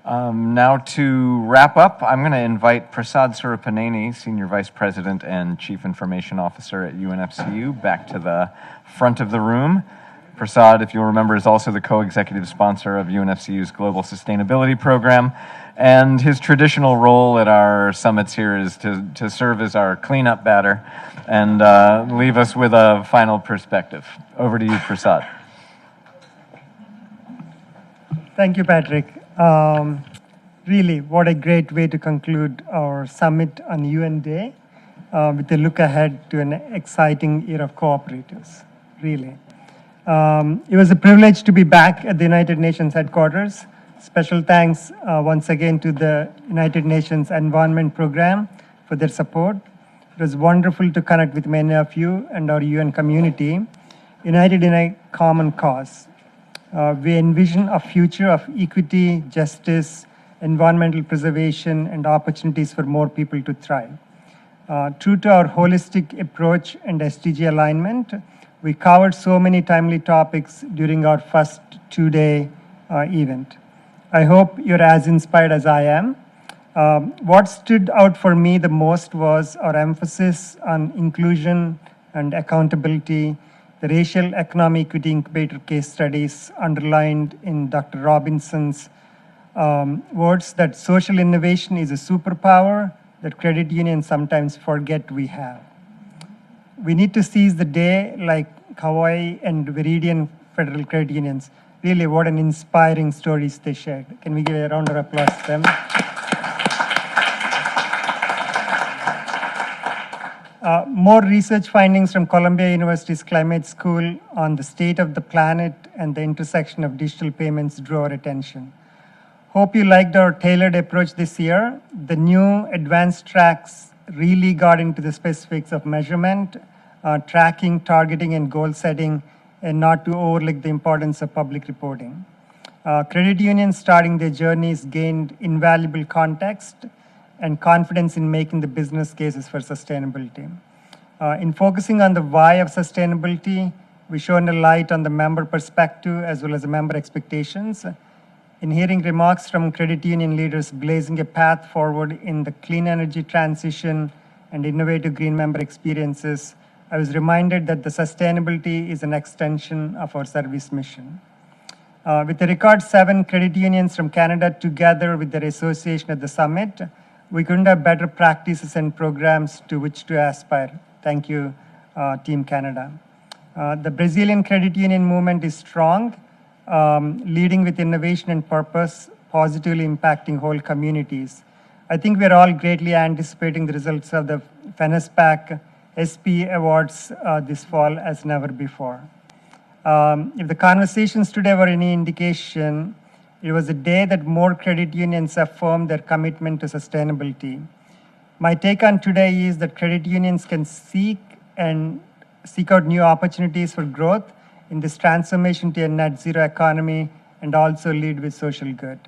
Now to wrap up, I'm going to invite Prasad Surapaneni, Senior Vice President and Chief Information Officer at UNFCU, back to the front of the room. Prasad, if you'll remember, is also the co-executive sponsor of UNFCU's Global Sustainability Program, and his traditional role at our summits here is to serve as our cleanup batter and leave us with a final perspective. Over to you, Prasad. Thank you, Patrick. Really, what a great way to conclude our summit on UN Day with a look ahead to an exciting year of cooperatives, really. It was a privilege to be back at the United Nations headquarters. Special thanks once again to the United Nations Environment Program for their support. It was wonderful to connect with many of you and our UN community, united in a common cause. We envision a future of equity, justice, environmental preservation, and opportunities for more people to thrive. True to our holistic approach and SDG alignment, we covered so many timely topics during our first two-day event. I hope you're as inspired as I am. What stood out for me the most was our emphasis on inclusion and accountability, the racial economic equity incubator case studies underlined in Dr. Robinson's words that social innovation is a superpower that credit unions sometimes forget we have. We need to seize the day like Hawaii and Viridian Federal Credit Unions. Really, what an inspiring stories they shared. Can we give a round of applause to them? More research findings from Columbia University's Climate School on the state of the planet and the intersection of digital payments drew our attention. Hope you liked our tailored approach this year. The new advanced tracks really got into the specifics of measurement, tracking, targeting, and goal setting, and not to overlook the importance of public reporting. Credit unions starting their journeys gained invaluable context and confidence in making the business cases for sustainability. In focusing on the why of sustainability, we shone a light on the member perspective as well as the member expectations. In hearing remarks from credit union leaders blazing a path forward in the clean energy transition and innovative green member experiences, I was reminded that the sustainability is an extension of our service mission. With the record 7 credit unions from Canada together with their association at the summit, we couldn't have better practices and programs to which to aspire. Thank you, Team Canada. The Brazilian credit union movement is strong, leading with innovation and purpose, positively impacting whole communities. I think we're all greatly anticipating the results of the FENESPAC SP Awards this fall as never before. If the conversations today were any indication, it was a day that more credit unions affirmed their commitment to sustainability. My take on today is that credit unions can seek out new opportunities for growth in this transformation to a net zero economy and also lead with social good.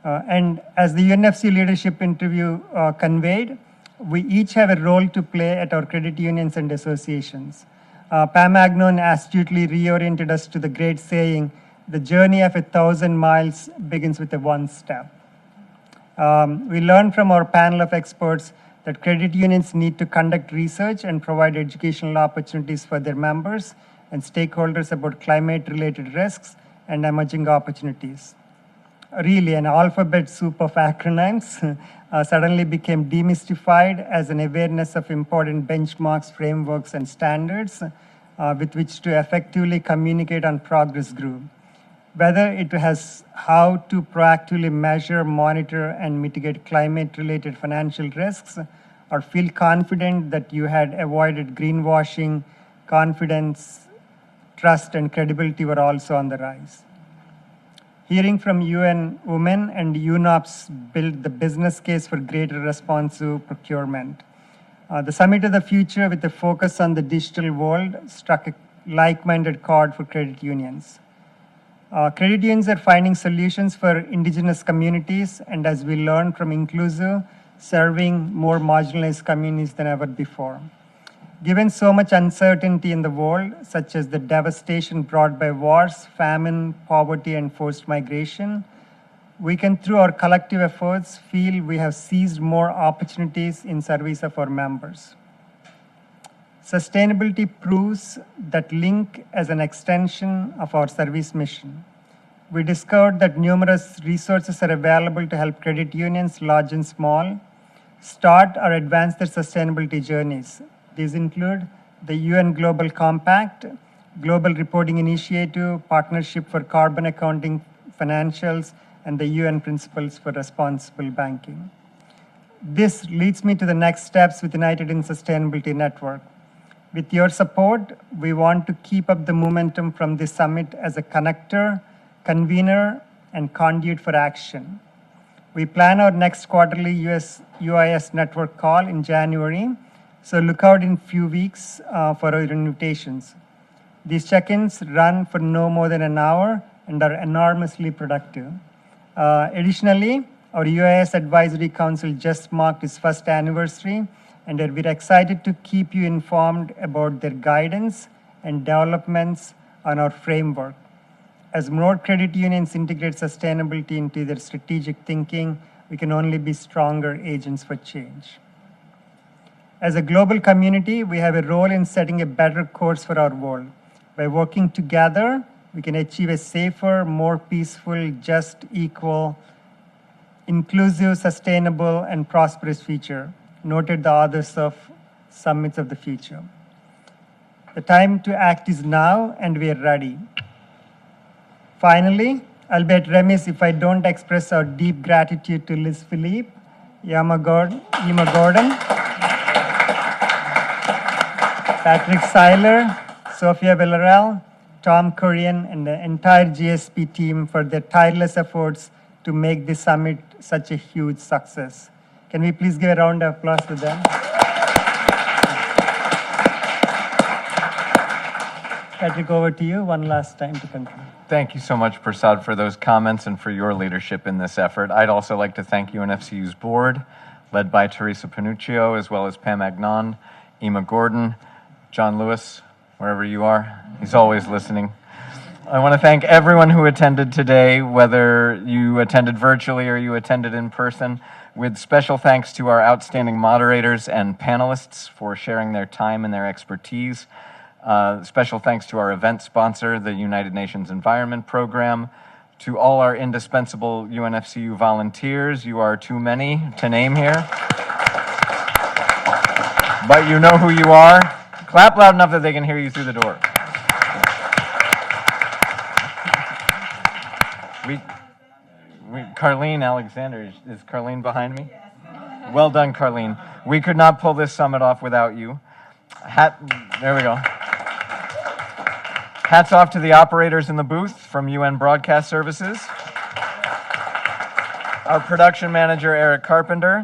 And as the UNFCU leadership interview conveyed, we each have a role to play at our credit unions and associations. Pam Agnon astutely reoriented us to the great saying, the journey of 1,000 miles begins with a one step. We learned from our panel of experts that credit unions need to conduct research and provide educational opportunities for their members and stakeholders about climate-related risks and emerging opportunities. Really, an alphabet soup of acronyms suddenly became demystified as an awareness of important benchmarks, frameworks, and standards with which to effectively communicate on progress grew. Whether it has how to proactively measure, monitor, and mitigate climate-related financial risks, or feel confident that you had avoided greenwashing, confidence, trust, and credibility were also on the rise. Hearing from UN Women and UNOPS built the business case for greater responsive procurement. The Summit of the Future, with a focus on the digital world, struck a like-minded chord for credit unions. Credit unions are finding solutions for indigenous communities, and as we learned from Inclusive, serving more marginalized communities than ever before. Given so much uncertainty in the world, such as the devastation brought by wars, famine, poverty, and forced migration, we can, through our collective efforts, feel we have seized more opportunities in service of our members. Sustainability proves that link as an extension of our service mission. We discovered that numerous resources are available to help credit unions, large and small, start or advance their sustainability journeys. These include the UN Global Compact, Global Reporting Initiative, Partnership for Carbon Accounting Financials, and the UN Principles for Responsible Banking. This leads me to the next steps with United in Sustainability Network. With your support, we want to keep up the momentum from this summit as a connector, convener, and conduit for action. We plan our next quarterly UIS network call in January, so look out in a few weeks for our invitations. These check-ins run for no more than an hour and are enormously productive. Additionally, our UIS Advisory Council just marked its first anniversary, and we're excited to keep you informed about their guidance and developments on our framework. As more credit unions integrate sustainability into their strategic thinking, we can only be stronger agents for change. As a global community, we have a role in setting a better course for our world. By working together, we can achieve a safer, more peaceful, just, equal, inclusive, sustainable, and prosperous future, noted the authors of Summits of the Future. The time to act is now, and we are ready. Finally, I'll be remiss if I don't express our deep gratitude to Liz Philippe, Yama Gordon, Patrick Seiler, Sophia Villarreal, Tom Kurian, and the entire GSP team for their tireless efforts to make this summit such a huge success. Can we please give a round of applause to them? Patrick, over to you one last time to conclude. Thank you so much, Prasad, for those comments and for your leadership in this effort. I'd also like to thank UNFCU's board, led by Teresa Panuccio, as well as Pam Agnon, Ema Gordon, John Lewis, wherever you are. He's always listening. I want to thank everyone who attended today, whether you attended virtually or you attended in person, with special thanks to our outstanding moderators and panelists for sharing their time and their expertise. Special thanks to our event sponsor, the United Nations Environment Program, to all our indispensable UNFCU volunteers. You are too many to name here, but you know who you are. Clap loud enough that they can hear you through the door. Carlene Alexander, is Carlene behind me? Well done, Carlene. We could not pull this summit off without you. There we go. Hats off to the operators in the booth from UN Broadcast Services. Our production manager, Eric Carpenter.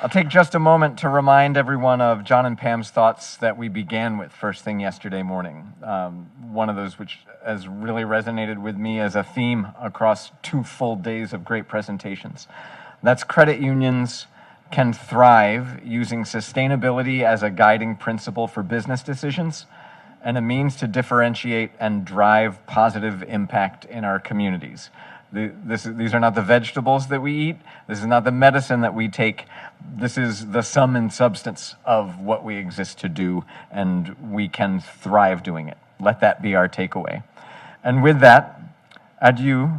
I'll take just a moment to remind everyone of John and Pam's thoughts that we began with first thing yesterday morning. One of those which has really resonated with me as a theme across 2 full days of great presentations. That's credit unions can thrive using sustainability as a guiding principle for business decisions and a means to differentiate and drive positive impact in our communities. These are not the vegetables that we eat. This is not the medicine that we take. This is the sum and substance of what we exist to do, and we can thrive doing it. Let that be our takeaway. And with that, adieu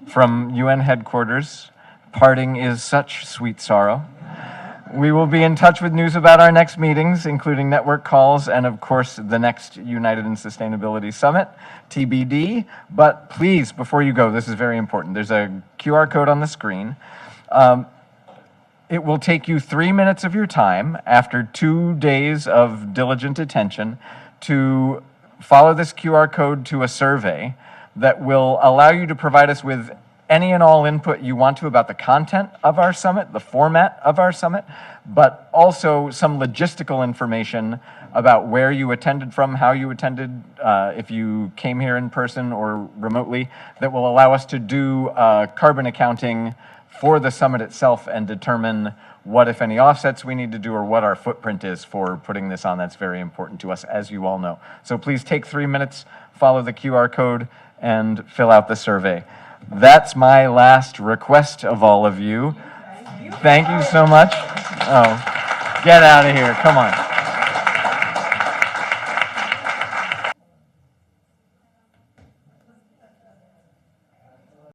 from UN headquarters. Parting is such sweet sorrow. We will be in touch with news about our next meetings, including network calls and, of course, the next United in Sustainability Summit, TBD. But please, before you go, this is very important. There's a QR code on the screen. It will take you 3 minutes of your time after 2 days of diligent attention to follow this QR code to a survey that will allow you to provide us with any and all input you want to about the content of our summit, the format of our summit, but also some logistical information about where you attended from, how you attended, if you came here in person or remotely, that will allow us to do carbon accounting for the summit itself and determine what, if any, offsets we need to do or what our footprint is for putting this on. That's very important to us, as you all know. So please take 3 minutes, follow the QR code, and fill out the survey. That's my last request of all of you. Thank you so much. Oh, get out of here. Come on.